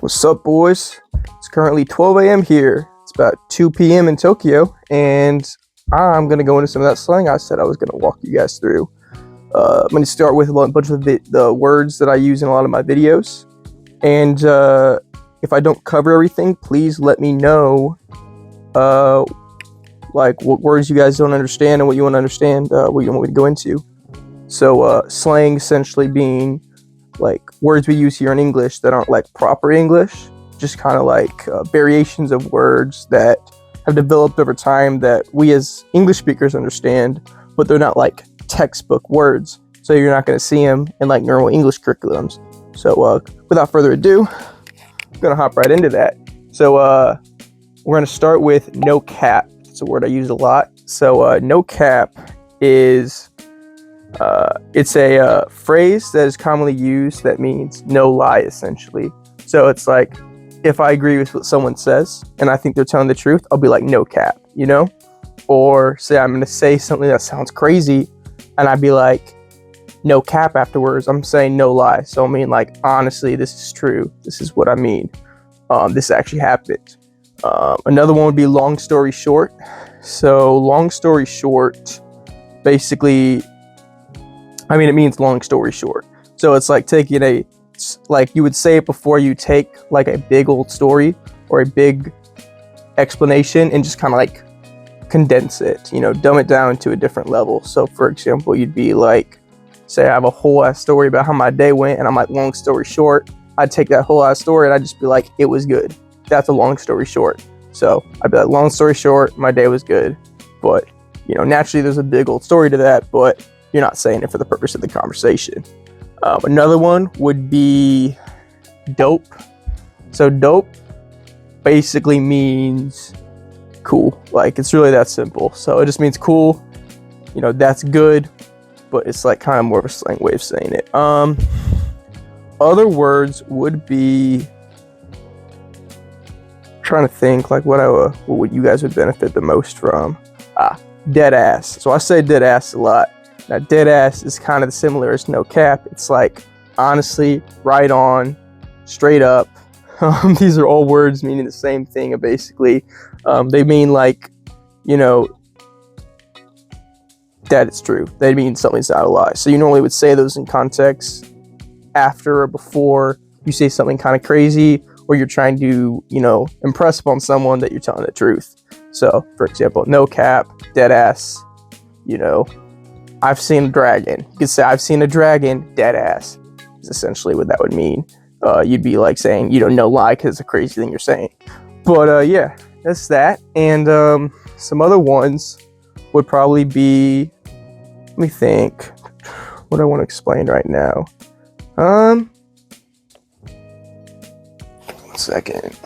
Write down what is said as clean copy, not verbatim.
What's up, boys? It's currently 12 a.m. here. It's about 2 p.m. in Tokyo, and I'm going to go into some of that slang I said I was going to walk you guys through. I'm going to start with a bunch of the words that I use in a lot of my videos, and if I don't cover everything, please let me know like what words you guys don't understand and what you want to understand, what you want me to go into. So slang essentially being like words we use here in English that aren't like proper English, just kind of like variations of words that have developed over time that we as English speakers understand, but they're not like textbook words, so you're not going to see them in like normal English curriculums. So without further ado, I'm going to hop right into that. So we're going to start with no cap. It's a word I use a lot. So no cap is it's a phrase that is commonly used that means no lie, essentially. So it's like, if I agree with what someone says and I think they're telling the truth, I'll be like, no cap, you know? Or say I'm going to say something that sounds crazy and I'd be like, no cap afterwards. I'm saying no lie. So I mean, like, honestly, this is true. This is what I mean. This actually happened. Another one would be long story short. So long story short, basically, I mean, it means long story short. So it's like taking like you would say it before you take like a big old story or a big explanation and just kind of like condense it, you know, dumb it down to a different level. So for example, you'd be like, say I have a whole ass story about how my day went and I'm like, long story short, I'd take that whole ass story and I'd just be like, it was good. That's a long story short. So I'd be like, long story short, my day was good. But, you know, naturally there's a big old story to that, but you're not saying it for the purpose of the conversation. Another one would be dope. So dope basically means cool. Like, it's really that simple. So it just means cool. You know, that's good, but it's like kind of more of a slang way of saying it. Other words would be, trying to think like what would you guys would benefit the most from. Deadass. So I say deadass a lot. Now, deadass is kind of similar as no cap. It's like, honestly, right on, straight up. These are all words meaning the same thing, basically. They mean like, you know, that it's true. They mean something's not a lie. So you normally would say those in context after or before you say something kind of crazy, or you're trying to, you know, impress upon someone that you're telling the truth. So, for example, no cap, deadass, you know, I've seen a dragon. You could say, I've seen a dragon, dead ass, is essentially what that would mean. You'd be like saying, you know, no lie, because it's a crazy thing you're saying. But yeah, that's that. And some other ones would probably be, let me think, what I want to explain right now. 1 second.